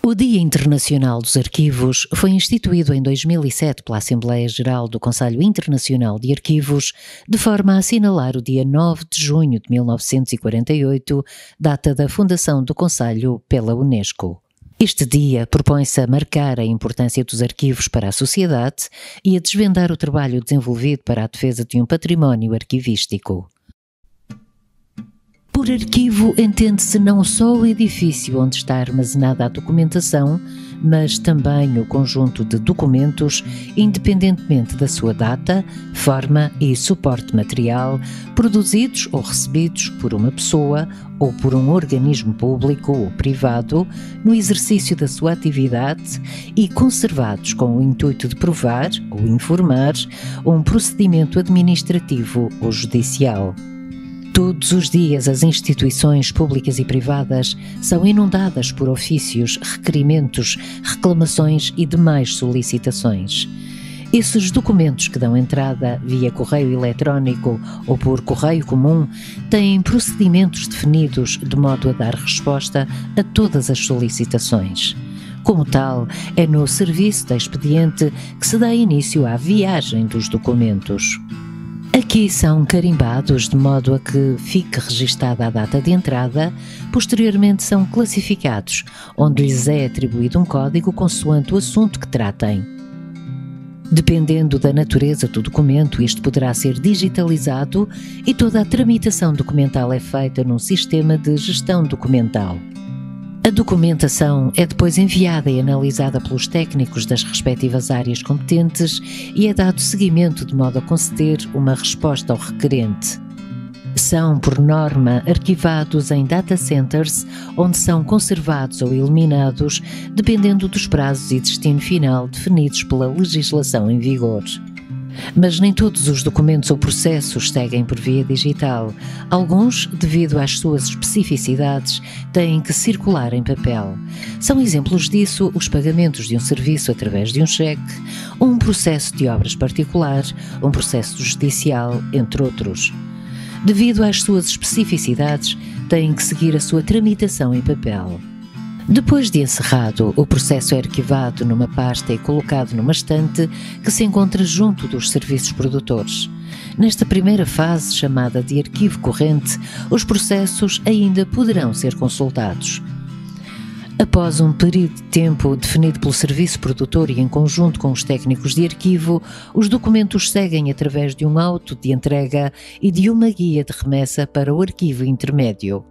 O Dia Internacional dos Arquivos foi instituído em 2007 pela Assembleia Geral do Conselho Internacional de Arquivos, de forma a assinalar o dia 9 de junho de 1948, data da fundação do Conselho pela Unesco. Este dia propõe-se a marcar a importância dos arquivos para a sociedade e a desvendar o trabalho desenvolvido para a defesa de um património arquivístico. Por arquivo entende-se não só o edifício onde está armazenada a documentação, mas também o conjunto de documentos, independentemente da sua data, forma e suporte material, produzidos ou recebidos por uma pessoa ou por um organismo público ou privado, no exercício da sua atividade e conservados com o intuito de provar ou informar um procedimento administrativo ou judicial. Todos os dias as instituições públicas e privadas são inundadas por ofícios, requerimentos, reclamações e demais solicitações. Esses documentos que dão entrada via correio eletrónico ou por correio comum têm procedimentos definidos de modo a dar resposta a todas as solicitações. Como tal, é no serviço de expediente que se dá início à viagem dos documentos. Aqui são carimbados de modo a que fique registada a data de entrada, posteriormente são classificados, onde lhes é atribuído um código consoante o assunto que tratem. Dependendo da natureza do documento, este poderá ser digitalizado e toda a tramitação documental é feita num sistema de gestão documental. A documentação é depois enviada e analisada pelos técnicos das respectivas áreas competentes e é dado seguimento de modo a conceder uma resposta ao requerente. São, por norma, arquivados em data centers, onde são conservados ou eliminados, dependendo dos prazos e destino final definidos pela legislação em vigor. Mas nem todos os documentos ou processos seguem por via digital. Alguns, devido às suas especificidades, têm que circular em papel. São exemplos disso os pagamentos de um serviço através de um cheque, um processo de obras particular, um processo judicial, entre outros. Devido às suas especificidades, têm que seguir a sua tramitação em papel. Depois de encerrado, o processo é arquivado numa pasta e colocado numa estante que se encontra junto dos serviços produtores. Nesta primeira fase, chamada de arquivo corrente, os processos ainda poderão ser consultados. Após um período de tempo definido pelo serviço produtor e em conjunto com os técnicos de arquivo, os documentos seguem através de um auto de entrega e de uma guia de remessa para o arquivo intermédio.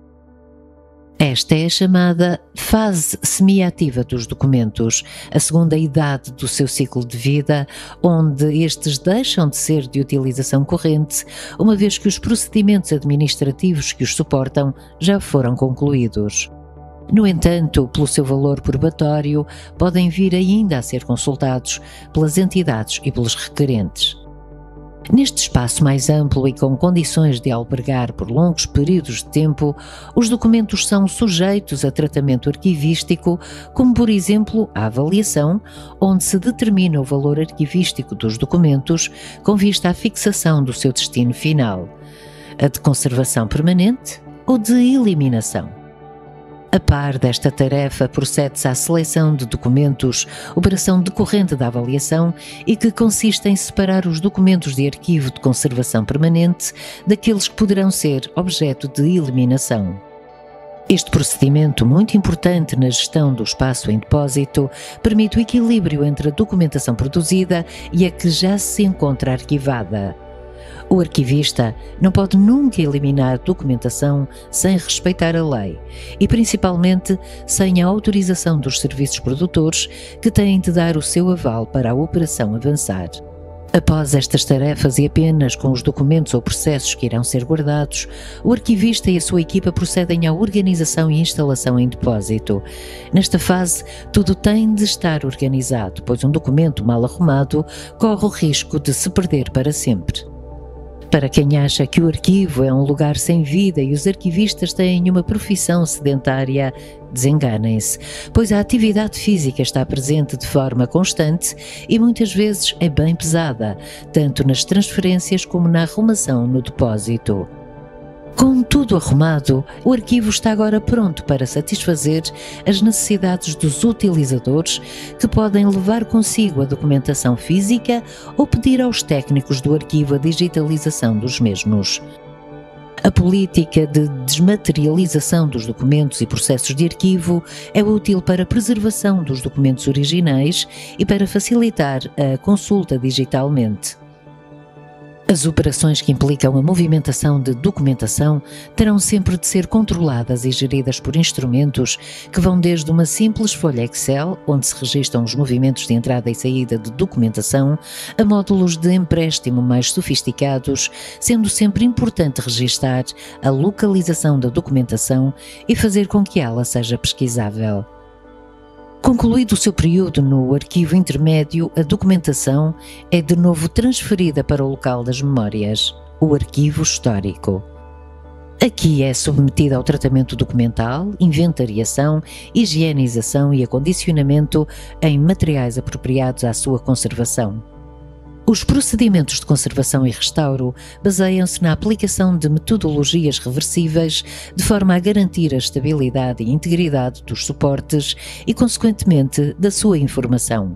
Esta é a chamada fase semiativa dos documentos, a segunda idade do seu ciclo de vida, onde estes deixam de ser de utilização corrente, uma vez que os procedimentos administrativos que os suportam já foram concluídos. No entanto, pelo seu valor probatório, podem vir ainda a ser consultados pelas entidades e pelos requerentes. Neste espaço mais amplo e com condições de albergar por longos períodos de tempo, os documentos são sujeitos a tratamento arquivístico, como por exemplo a avaliação, onde se determina o valor arquivístico dos documentos com vista à fixação do seu destino final, a de conservação permanente ou de eliminação. A par desta tarefa, procede-se à seleção de documentos, operação decorrente da avaliação e que consiste em separar os documentos de arquivo de conservação permanente daqueles que poderão ser objeto de eliminação. Este procedimento, muito importante na gestão do espaço em depósito, permite o equilíbrio entre a documentação produzida e a que já se encontra arquivada. O arquivista não pode nunca eliminar documentação sem respeitar a lei e, principalmente, sem a autorização dos serviços produtores, que têm de dar o seu aval para a operação avançar. Após estas tarefas e apenas com os documentos ou processos que irão ser guardados, o arquivista e a sua equipa procedem à organização e instalação em depósito. Nesta fase, tudo tem de estar organizado, pois um documento mal arrumado corre o risco de se perder para sempre. Para quem acha que o arquivo é um lugar sem vida e os arquivistas têm uma profissão sedentária, desenganem-se, pois a atividade física está presente de forma constante e muitas vezes é bem pesada, tanto nas transferências como na arrumação no depósito. Com tudo tudo arrumado, o arquivo está agora pronto para satisfazer as necessidades dos utilizadores, que podem levar consigo a documentação física ou pedir aos técnicos do arquivo a digitalização dos mesmos. A política de desmaterialização dos documentos e processos de arquivo é útil para a preservação dos documentos originais e para facilitar a consulta digitalmente. As operações que implicam a movimentação de documentação terão sempre de ser controladas e geridas por instrumentos que vão desde uma simples folha Excel, onde se registram os movimentos de entrada e saída de documentação, a módulos de empréstimo mais sofisticados, sendo sempre importante registar a localização da documentação e fazer com que ela seja pesquisável. Concluído o seu período no arquivo intermédio, a documentação é de novo transferida para o local das memórias, o arquivo histórico. Aqui é submetida ao tratamento documental, inventariação, higienização e acondicionamento em materiais apropriados à sua conservação. Os procedimentos de conservação e restauro baseiam-se na aplicação de metodologias reversíveis de forma a garantir a estabilidade e integridade dos suportes e, consequentemente, da sua informação.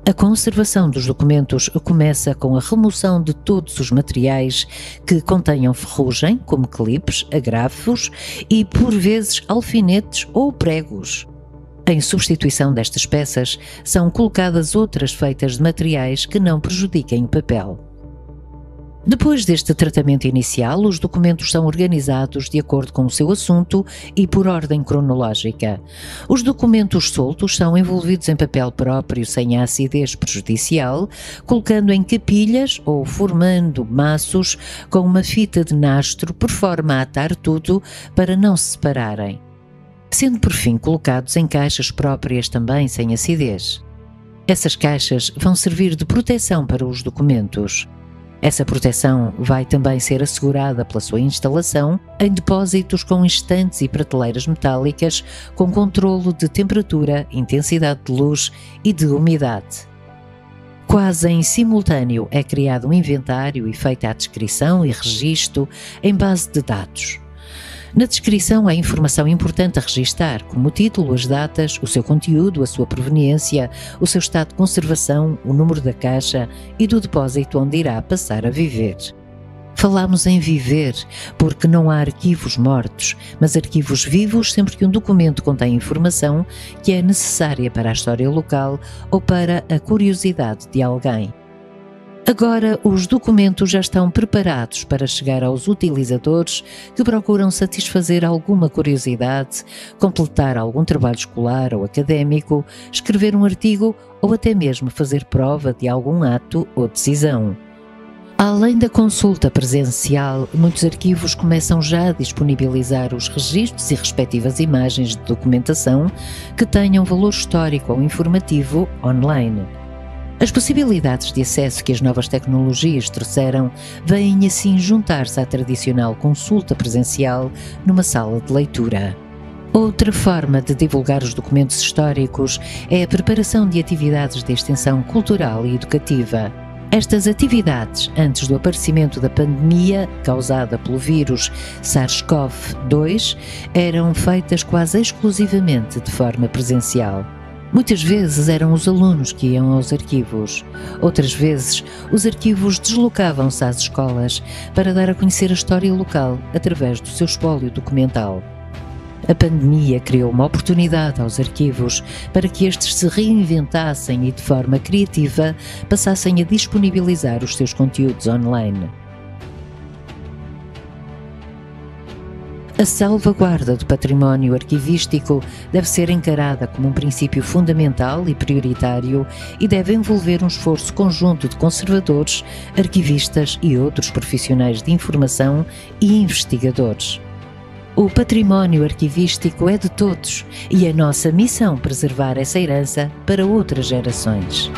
A conservação dos documentos começa com a remoção de todos os materiais que contenham ferrugem, como clipes, agrafos e, por vezes, alfinetes ou pregos. Em substituição destas peças, são colocadas outras feitas de materiais que não prejudiquem o papel. Depois deste tratamento inicial, os documentos são organizados de acordo com o seu assunto e por ordem cronológica. Os documentos soltos são envolvidos em papel próprio sem a acidez prejudicial, colocando em capilhas ou formando maços com uma fita de nastro por forma a atar tudo para não se separarem, sendo por fim colocados em caixas próprias também sem acidez. Essas caixas vão servir de proteção para os documentos. Essa proteção vai também ser assegurada pela sua instalação em depósitos com estantes e prateleiras metálicas com controlo de temperatura, intensidade de luz e de umidade. Quase em simultâneo é criado um inventário e feita a descrição e registro em base de dados. Na descrição há informação importante a registar, como o título, as datas, o seu conteúdo, a sua proveniência, o seu estado de conservação, o número da caixa e do depósito onde irá passar a viver. Falamos em viver porque não há arquivos mortos, mas arquivos vivos sempre que um documento contém informação que é necessária para a história local ou para a curiosidade de alguém. Agora, os documentos já estão preparados para chegar aos utilizadores que procuram satisfazer alguma curiosidade, completar algum trabalho escolar ou académico, escrever um artigo ou até mesmo fazer prova de algum ato ou decisão. Além da consulta presencial, muitos arquivos começam já a disponibilizar os registros e respectivas imagens de documentação que tenham valor histórico ou informativo online. As possibilidades de acesso que as novas tecnologias trouxeram vêm assim juntar-se à tradicional consulta presencial numa sala de leitura. Outra forma de divulgar os documentos históricos é a preparação de atividades de extensão cultural e educativa. Estas atividades, antes do aparecimento da pandemia causada pelo vírus SARS-CoV-2, eram feitas quase exclusivamente de forma presencial. Muitas vezes eram os alunos que iam aos arquivos, outras vezes os arquivos deslocavam-se às escolas para dar a conhecer a história local através do seu espólio documental. A pandemia criou uma oportunidade aos arquivos para que estes se reinventassem e de forma criativa passassem a disponibilizar os seus conteúdos online. A salvaguarda do património arquivístico deve ser encarada como um princípio fundamental e prioritário e deve envolver um esforço conjunto de conservadores, arquivistas e outros profissionais de informação e investigadores. O património arquivístico é de todos e é nossa missão preservar essa herança para outras gerações.